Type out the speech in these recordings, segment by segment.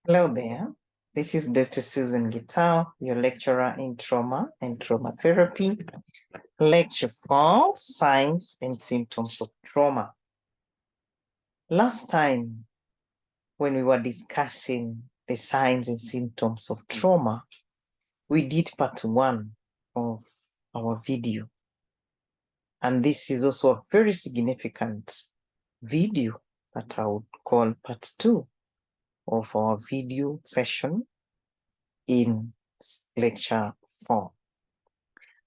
Hello there. This is Dr. Susan Guitar, your lecturer in trauma and trauma therapy. Lecture 4, Signs and Symptoms of Trauma. Last time, when we were discussing the signs and symptoms of trauma, we did part 1 of our video. And this is also a very significant video that I would call part 2 of our video session in lecture 4.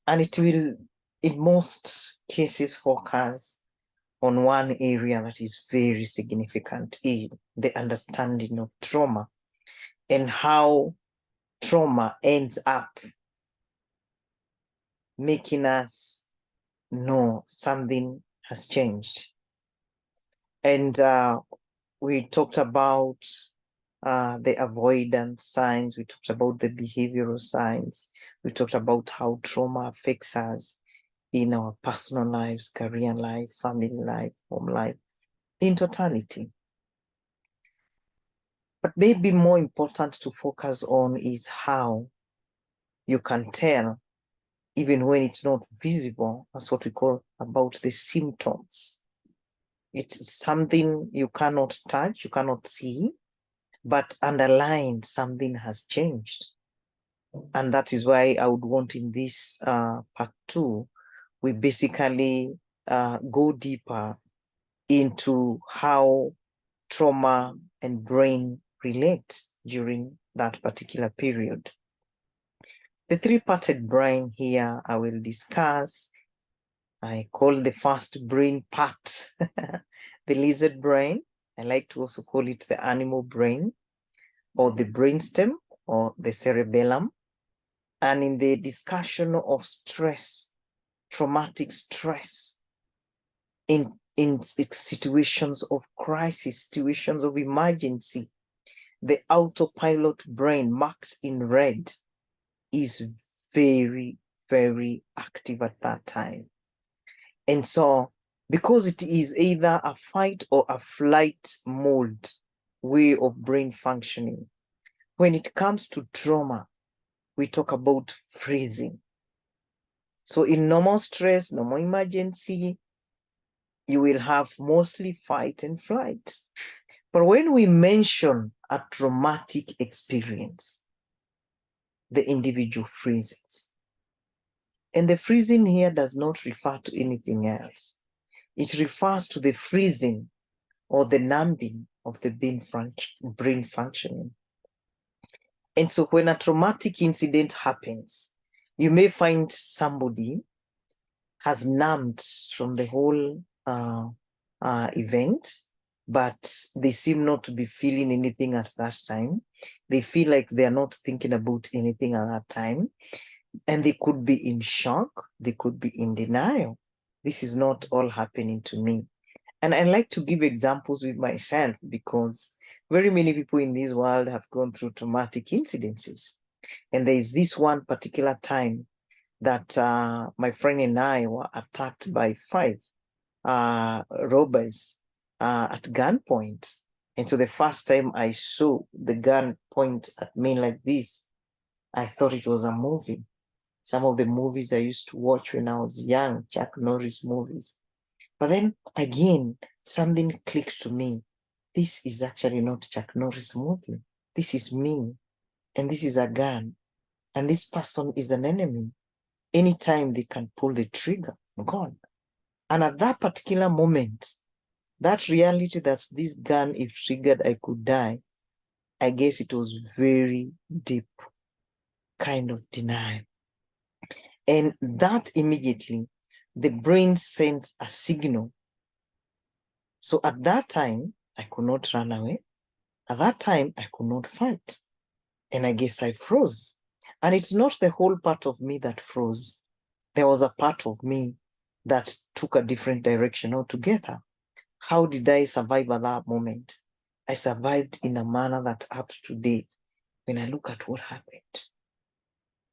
And it will, in most cases, focus on one area that is very significant in the understanding of trauma and how trauma ends up making us know something has changed. And we talked about the avoidance signs. We talked about the behavioral signs. We talked about how trauma affects us in our personal lives, career life, family life, home life, in totality. But maybe more important to focus on is how you can tell, even when it's not visible. That's what we call about the symptoms. It's something you cannot touch, you cannot see, but underlying something has changed. And that is why I would want in this part 2, we basically go deeper into how trauma and brain relate during that particular period. The three-parted brain here I will discuss. I call the first brain part the lizard brain. I like to also call it the animal brain, or the brainstem, or the cerebellum. And in the discussion of stress, traumatic stress, in situations of crisis, situations of emergency, the autopilot brain marked in red is very, very active at that time. And so, because it is either a fight or a flight mode way of brain functioning, when it comes to trauma, we talk about freezing. So in normal stress, normal emergency, you will have mostly fight and flight. But when we mention a traumatic experience, the individual freezes. And the freezing here does not refer to anything else. It refers to the freezing or the numbing of the brain functioning. And so when a traumatic incident happens, you may find somebody has numbed from the whole event, but they seem not to be feeling anything at that time. They feel like they are not thinking about anything at that time. And they could be in shock. They could be in denial. This is not all happening to me. And I like to give examples with myself because very many people in this world have gone through traumatic incidences. And there is this one particular time that my friend and I were attacked by 5 robbers at gunpoint. And so the first time I saw the gun point at me like this, I thought it was a movie. Some of the movies I used to watch when I was young, Chuck Norris movies. But then again, something clicked to me. This is actually not Chuck Norris movie. This is me. And this is a gun. And this person is an enemy. Anytime they can pull the trigger, I'm gone. And at that particular moment, that reality that this gun, if triggered, I could die, I guess it was very deep kind of denial. And that immediately, the brain sends a signal. So at that time, I could not run away. At that time, I could not fight. And I guess I froze. And it's not the whole part of me that froze. There was a part of me that took a different direction altogether. How did I survive at that moment? I survived in a manner that up to today, when I look at what happened,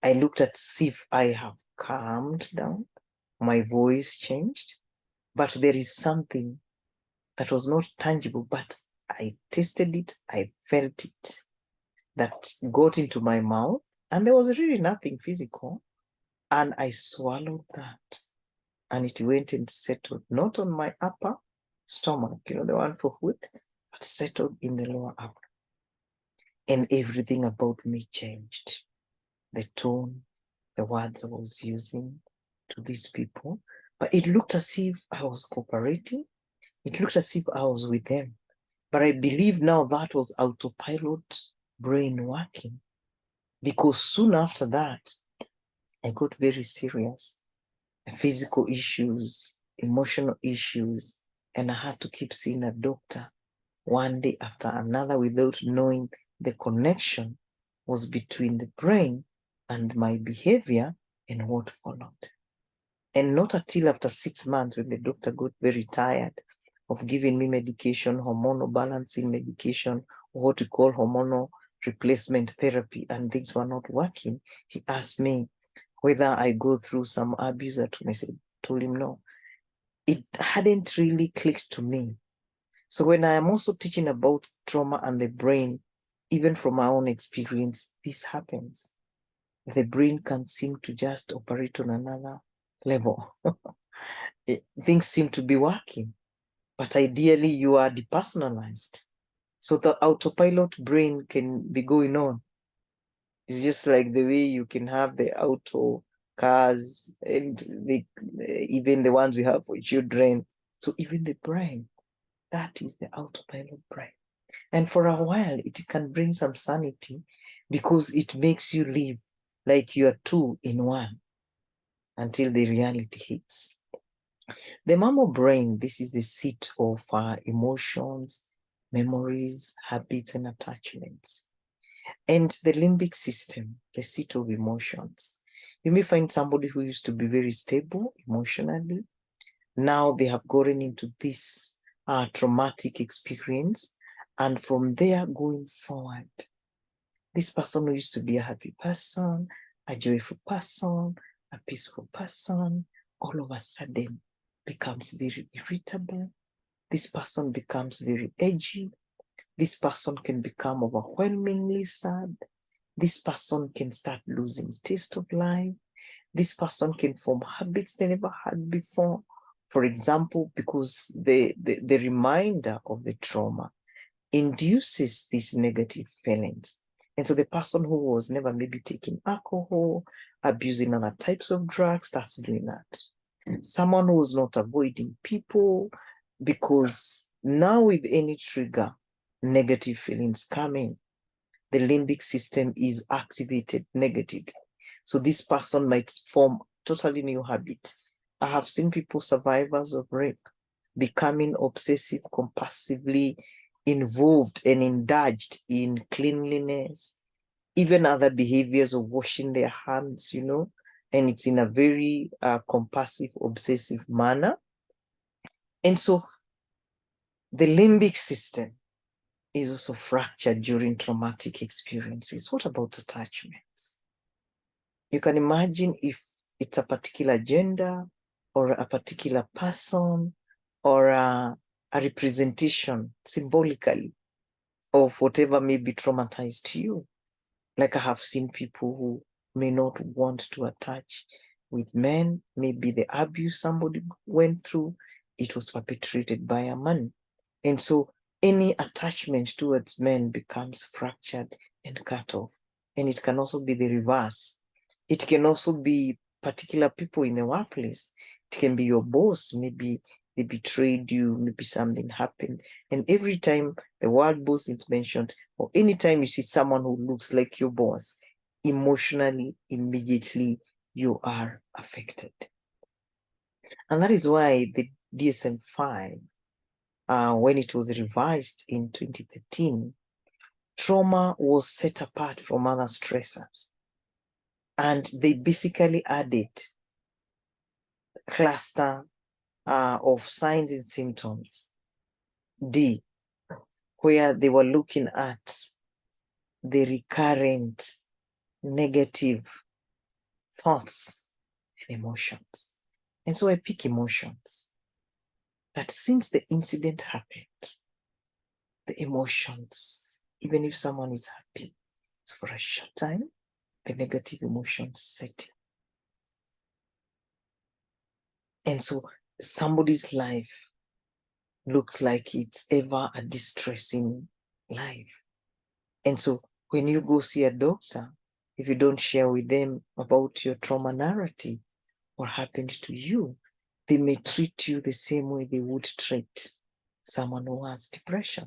I looked at see if I have calmed down, my voice changed, but there is something that was not tangible, but I tasted it, I felt it. that got into my mouth, and there was really nothing physical. And I swallowed that, and it went and settled, not on my upper stomach, the one for food, but settled in the lower abdomen. And everything about me changed. The tone, the words I was using to these people. But it looked as if I was cooperating. It looked as if I was with them. But I believe now that was autopilot brain working. Because soon after that, I got very serious. Physical issues, emotional issues, and I had to keep seeing a doctor one day after another without knowing the connection was between the brain and my behavior and what followed. And not until after 6 months when the doctor got very tired of giving me medication, hormonal balancing medication, what we call hormonal replacement therapy, and things were not working, he asked me whether I go through some abuse at home. I told him no. It hadn't really clicked to me. So when I am also teaching about trauma and the brain, even from my own experience, this happens. The brain can seem to just operate on another level. Things seem to be working, but ideally you are depersonalized. So the autopilot brain can be going on. It's just like the way you can have the auto cars and even the ones we have for children. So even the brain, that is the autopilot brain. And for a while, it can bring some sanity because it makes you live like you are two in one until the reality hits. The mammal brain, this is the seat of emotions, memories, habits, and attachments. And the limbic system, the seat of emotions. You may find somebody who used to be very stable emotionally. Now they have gotten into this traumatic experience. And from there going forward, this person who used to be a happy person, a joyful person, a peaceful person, all of a sudden becomes very irritable. This person becomes very edgy. This person can become overwhelmingly sad. This person can start losing taste of life. This person can form habits they never had before. For example, because the reminder of the trauma induces these negative feelings. And so the person who was never maybe taking alcohol, abusing other types of drugs, starts doing that. Someone who was not avoiding people, because now with any trigger, negative feelings come in. The limbic system is activated negatively. So this person might form totally new habit. I have seen people, survivors of rape, becoming obsessive, compulsively involved and indulged in cleanliness, even other behaviors of washing their hands, and it's in a very compulsive, obsessive manner. And so the limbic system is also fractured during traumatic experiences. What about attachments? You can imagine if it's a particular gender or a particular person or a representation symbolically of whatever may be traumatized you. Like I have seen people who may not want to attach with men. Maybe the abuse somebody went through, it was perpetrated by a man. And so any attachment towards men becomes fractured and cut off. And it can also be the reverse. It can also be particular people in the workplace. It can be your boss. Maybe they betrayed you, maybe something happened. And every time the word boss is mentioned, or anytime you see someone who looks like your boss, emotionally, immediately, you are affected. And that is why the DSM-5, when it was revised in 2013, trauma was set apart from other stressors. And they basically added a cluster of signs and symptoms, D, where they were looking at the recurrent negative thoughts and emotions. And so I pick emotions. That since the incident happened, the emotions, even if someone is happy, So for a short time, the negative emotions set in. And so somebody's life looks like it's ever a distressing life. And so when you go see a doctor, if you don't share with them about your trauma narrative, what happened to you, they may treat you the same way they would treat someone who has depression.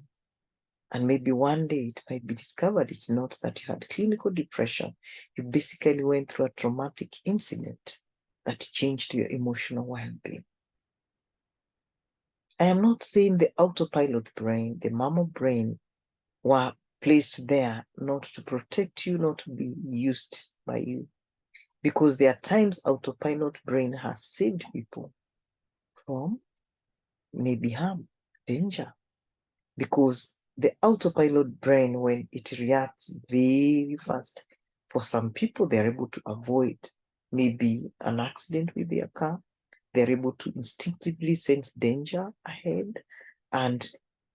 And maybe one day it might be discovered it's not that you had clinical depression. You basically went through a traumatic incident that changed your emotional well-being. I am not saying the autopilot brain, the mammal brain, were placed there not to protect you, not to be used by you. Because there are times autopilot brain has saved people from maybe harm, danger. Because the autopilot brain, when it reacts very fast, for some people, they're able to avoid maybe an accident with their car. They're able to instinctively sense danger ahead, and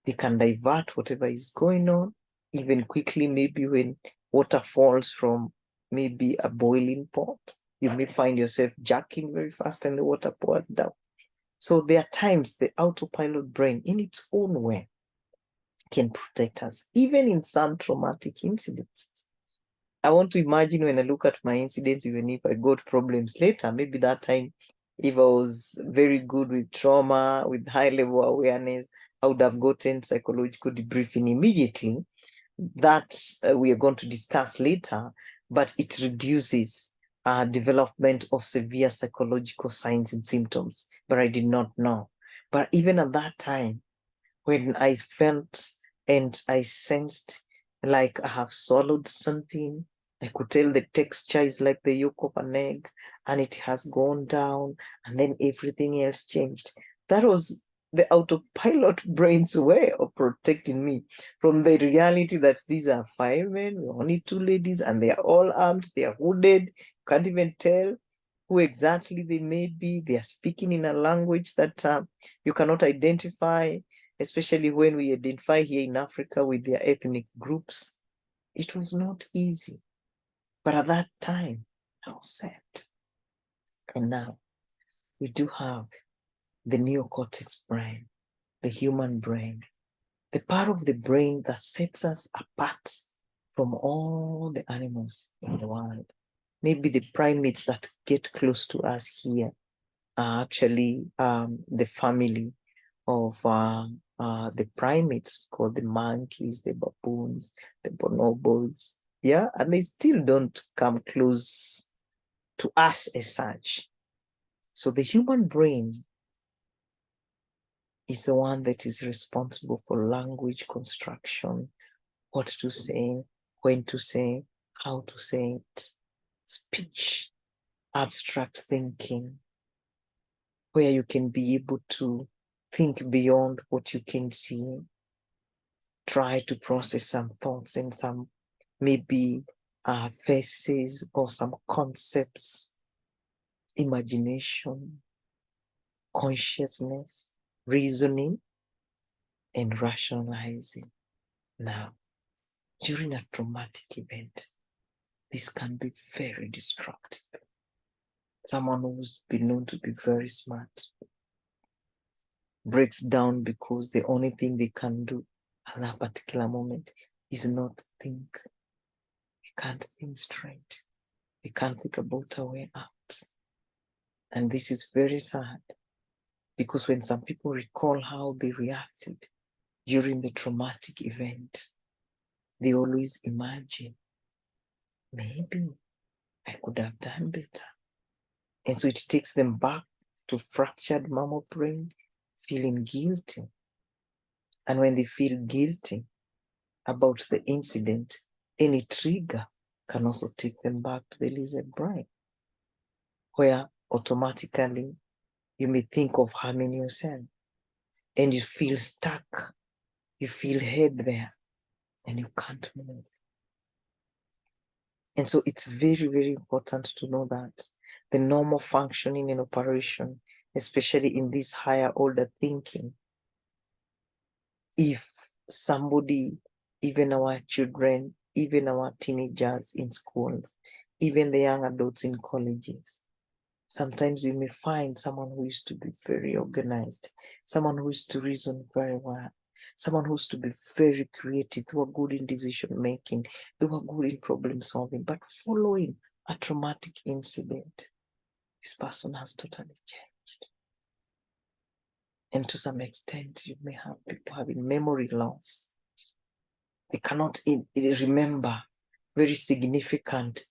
they can divert whatever is going on, even quickly. Maybe when water falls from maybe a boiling pot, you may find yourself jerking very fast and the water poured down. So there are times the autopilot brain, in its own way, can protect us, even in some traumatic incidents. I want to imagine when I look at my incidents, even if I got problems later, maybe that time, if I was very good with trauma, with high level awareness, I would have gotten psychological debriefing immediately. That we are going to discuss later, but it reduces development of severe psychological signs and symptoms. But I did not know. But even at that time, when I felt and I sensed like I have swallowed something, I could tell the texture is like the yolk of an egg and it has gone down, and then everything else changed. That was the autopilot brain's way of protecting me from the reality that these are firemen, only two ladies, and they are all armed, they are hooded, you can't even tell who exactly they may be. They are speaking in a language that you cannot identify, especially when we identify here in Africa with their ethnic groups. It was not easy. But at that time, I was set. And now we do have the neocortex brain, the human brain, the part of the brain that sets us apart from all the animals in the world. Maybe the primates that get close to us here are actually the family of the primates, called the monkeys, the baboons, the bonobos. Yeah, and they still don't come close to us as such. So the human brain is the one that is responsible for language construction, what to say, when to say, how to say it, speech, abstract thinking, where you can be able to think beyond what you can see, try to process some thoughts and some maybe faces or some concepts, imagination, consciousness, reasoning, and rationalizing. Now, during a traumatic event, this can be very destructive. Someone who's been known to be very smart breaks down because the only thing they can do at that particular moment is not think. They can't think straight. They can't think about a way out. And this is very sad, because when some people recall how they reacted during the traumatic event, they always imagine, maybe I could have done better. And so it takes them back to fractured mammal brain, feeling guilty. And when they feel guilty about the incident, any trigger can also take them back to the lizard brain, where automatically you may think of harming yourself and you feel stuck. You feel head there and you can't move. And so it's very, very important to know that the normal functioning and operation, especially in this higher order thinking, if somebody, even our children, even our teenagers in schools, even the young adults in colleges. Sometimes you may find someone who used to be very organized, someone who used to reason very well, someone who used to be very creative. They were good in decision making, they were good in problem solving, but following a traumatic incident, this person has totally changed. And to some extent, you may have people having memory loss. They cannot remember very significant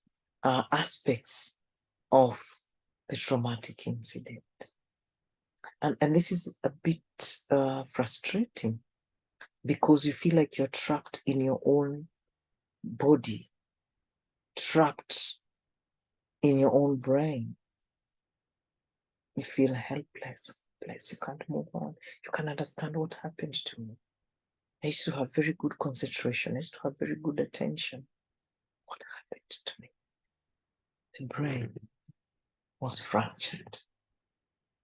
aspects of the traumatic incident. And this is a bit frustrating because you feel like you're trapped in your own body, trapped in your own brain. You feel helpless. You can't move on. You can't understand what happened to me. I used to have very good concentration. I used to have very good attention. What happened to me? The brain was fractured.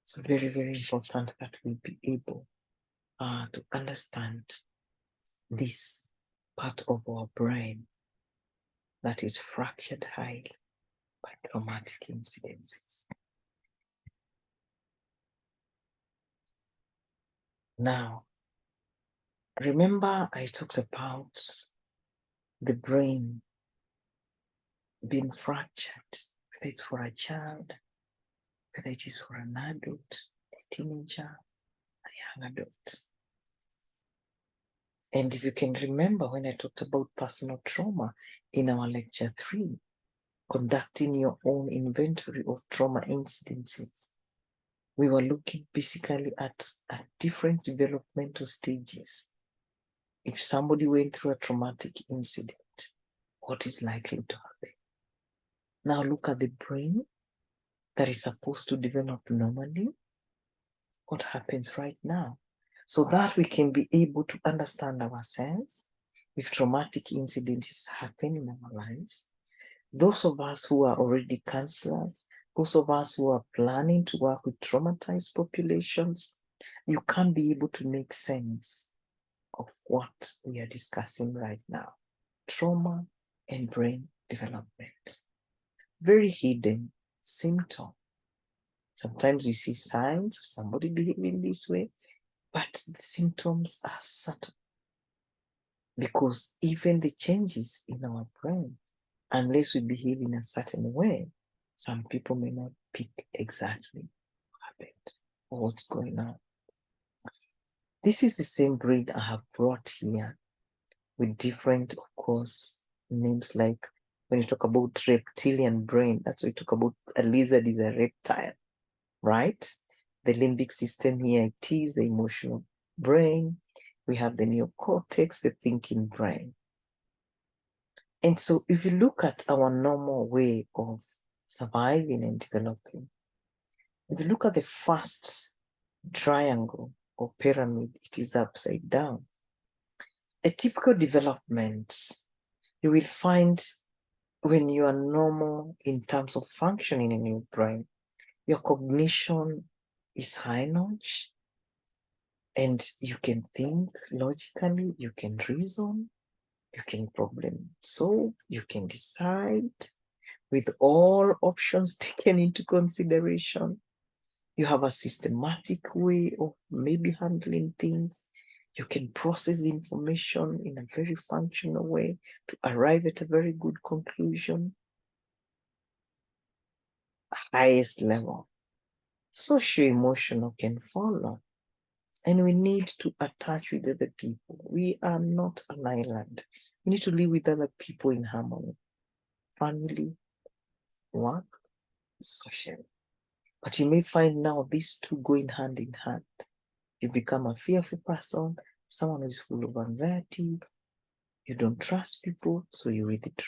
So very, very important that we be able to understand this part of our brain that is fractured highly by traumatic incidences. Now, remember I talked about the brain being fractured, whether it's for a child, whether it is for an adult, a teenager, a young adult. And if you can remember when I talked about personal trauma in our lecture 3, conducting your own inventory of trauma incidences, we were looking basically at different developmental stages. If somebody went through a traumatic incident, what is likely to happen? Now look at the brain that is supposed to develop normally. What happens right now? So that we can be able to understand ourselves if traumatic incidents happen in our lives. Those of us who are already counselors, those of us who are planning to work with traumatized populations, you can be able to make sense of what we are discussing right now. Trauma and brain development. Very hidden symptom. Sometimes you see signs of somebody behaving this way, but the symptoms are subtle. Because even the changes in our brain, unless we behave in a certain way, some people may not pick exactly what happened or what's going on. This is the same brain I have brought here with different, of course, names. Like when you talk about reptilian brain, that's what you talk about. A lizard is a reptile, right? The limbic system here, it is the emotional brain. We have the neocortex, the thinking brain. And so if you look at our normal way of surviving and developing, if you look at the first triangle or pyramid, it is upside down. A typical development, you will find when you are normal in terms of functioning in your brain, your cognition is high notch, and you can think logically, you can reason, you can problem solve, you can decide with all options taken into consideration. You have a systematic way of maybe handling things. You can process information in a very functional way to arrive at a very good conclusion. Highest level. Socio-emotional can follow. And we need to attach with other people. We are not an island. We need to live with other people in harmony. Family, work, social. But you may find now these two going hand in hand. You become a fearful person, someone who is full of anxiety. You don't trust people, so you withdraw.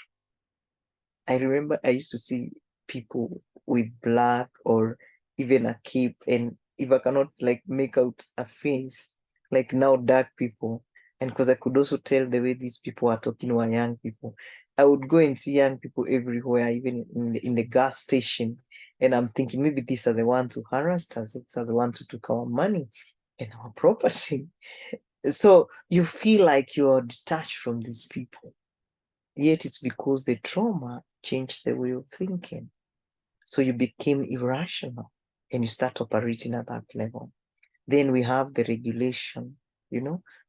I remember I used to see people with black or even a cape, and if I cannot like make out a face, like now dark people, and because I could also tell the way these people are talking were young people, I would go and see young people everywhere, even in the gas station, and I'm thinking maybe these are the ones who harassed us, these are the ones who took our money and our property. So you feel like you're detached from these people. Yet it's because the trauma changed the way of thinking. So you became irrational and you start operating at that level. Then we have the regulation,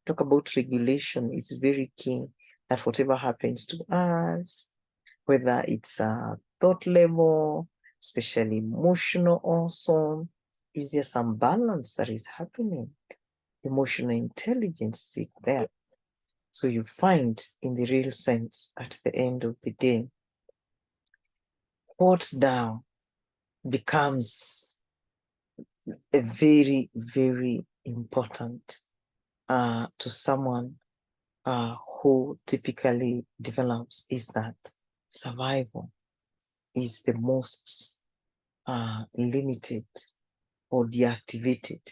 talk about regulation. It's very key that whatever happens to us, whether it's a thought level, especially emotional also, is there some balance that is happening? Emotional intelligence is there. So you find in the real sense at the end of the day, what now becomes a very, very important to someone who typically develops is that survival is the most limited or deactivated.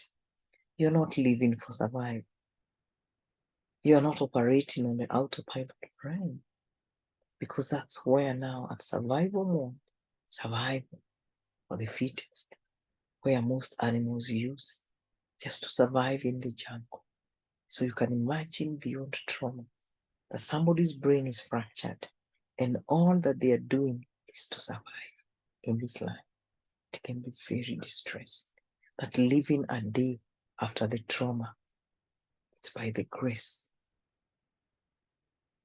You're not living for survival. You're not operating on the autopilot brain, because that's where now at survival mode, survival for the fittest, where most animals use just to survive in the jungle. So you can imagine beyond trauma that somebody's brain is fractured and all that they are doing is to survive in this life. It can be very distressing. But living a day after the trauma, it's by the grace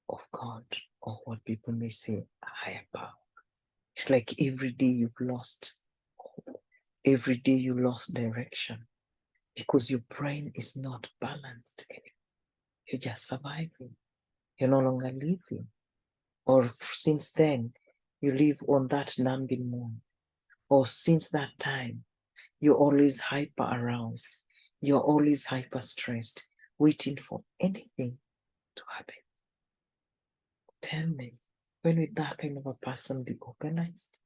of God, or what people may say, a higher power. It's like every day you've lost hope. Every day you lost direction because your brain is not balanced anymore. You're just surviving. You're no longer living. Or since then, you live on that numbing mode. Or since that time, you're always hyper aroused. You're always hyper stressed, waiting for anything to happen. Tell me, when will that kind of a person be organized?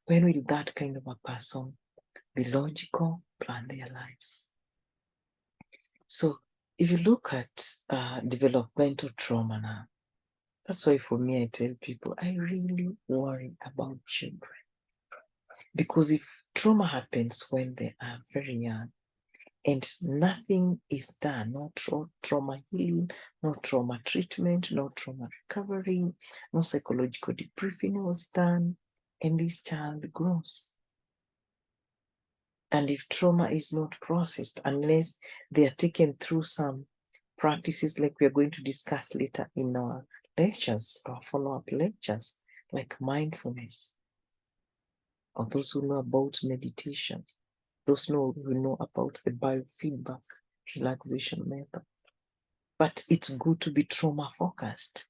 When will that kind of a person be logical, plan their lives? So if you look at developmental trauma now, that's why for me I tell people I really worry about children. Because if trauma happens when they are very young and nothing is done, no trauma healing, no trauma treatment, no trauma recovery, no psychological debriefing was done, and this child grows. And if trauma is not processed, unless they are taken through some practices like we are going to discuss later in our lectures, our follow-up lectures, like mindfulness, or those who know about meditation, those who know about the biofeedback relaxation method. But it's good to be trauma focused,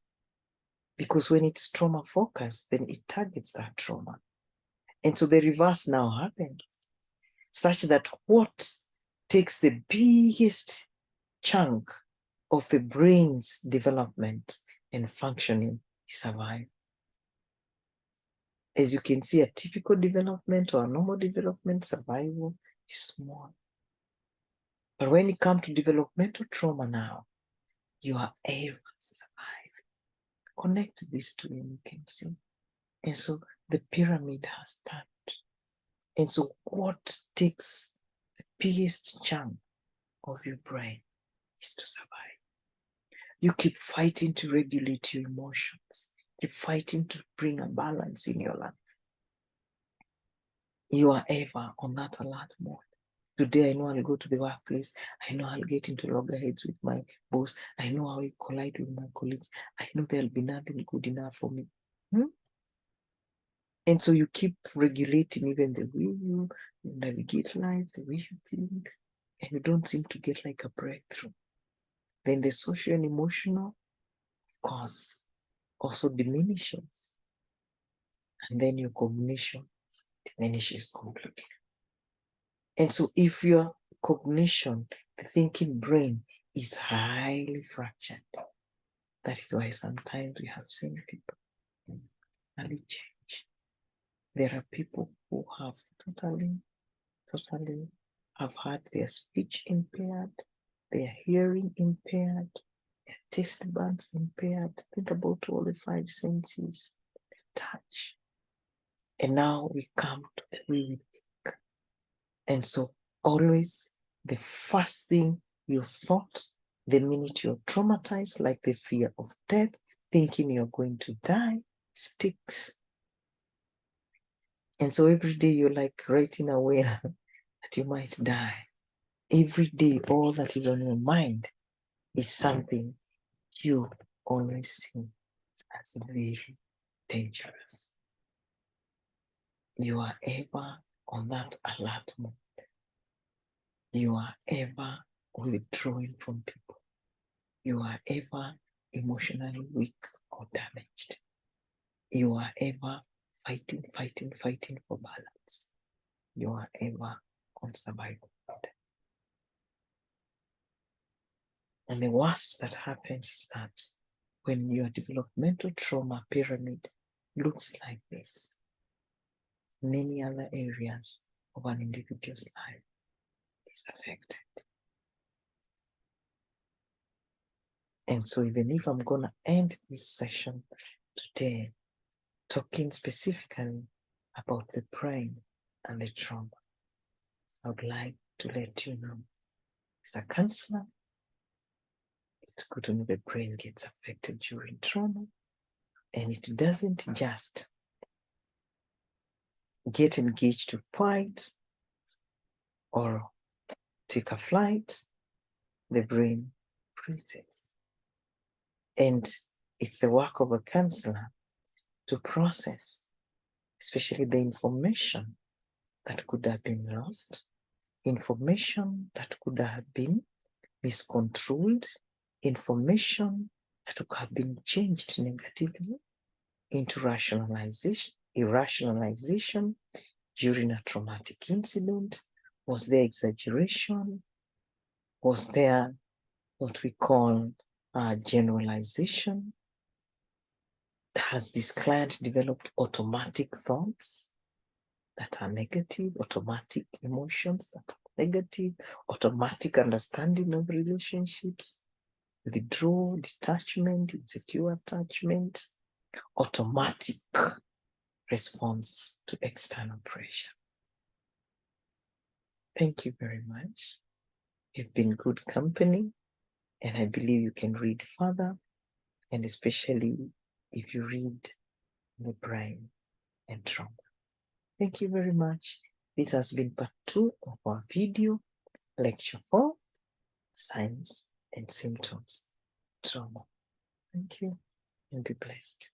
because when it's trauma focused, then it targets that trauma. And so the reverse now happens, such that what takes the biggest chunk of the brain's development and functioning is survival. As you can see, a typical development or a normal development, survival is small. But when it comes to developmental trauma now, you are able to survive. Connect these two and you can see. And so the pyramid has turned. And so what takes the biggest chunk of your brain is to survive. You keep fighting to regulate your emotions. Keep fighting to bring a balance in your life. You are ever on that alert mode. Today, I know I'll go to the workplace. I know I'll get into loggerheads with my boss. I know I will collide with my colleagues. I know there'll be nothing good enough for me. And so you keep regulating even the way you navigate life, the way you think, and you don't seem to get like a breakthrough. Then the social and emotional, of course, also diminishes. And then your cognition diminishes completely. And so if your cognition, the thinking brain, is highly fractured, that is why sometimes we have seen people totally change. There are people who have totally have had their speech impaired, their hearing impaired, their taste buds impaired. Think about all the five senses, touch. And now we come to the way we think. And so always the first thing you thought the minute you're traumatized, like the fear of death, thinking you're going to die sticks. And so every day you're like writing away that you might die. Every day, all that is on your mind is something you always see as very dangerous. You are ever on that alert mode. You are ever withdrawing from people. You are ever emotionally weak or damaged. You are ever fighting for balance. You are ever on survival mode. And the worst that happens is that when your developmental trauma pyramid looks like this, many other areas of an individual's life is affected. And so even if I'm going to end this session today talking specifically about the brain and the trauma, I would like to let you know, as a counselor, it's good to know the brain gets affected during trauma, and it doesn't just get engaged to fight or take a flight. The brain freezes. And it's the work of a counselor to process, especially the information that could have been lost, information that could have been miscontrolled, information that could have been changed negatively into irrationalization during a traumatic incident. Was there exaggeration? Was there what we call generalization? Has this client developed automatic thoughts that are negative, automatic emotions that are negative, automatic understanding of relationships, withdrawal, detachment, insecure attachment, automatic response to external pressure? Thank you very much. You've been good company, and I believe you can read further, and especially if you read the brain and trauma. Thank you very much. This has been part 2 of our video, lecture 4, signs and symptoms trauma. Thank you and be blessed.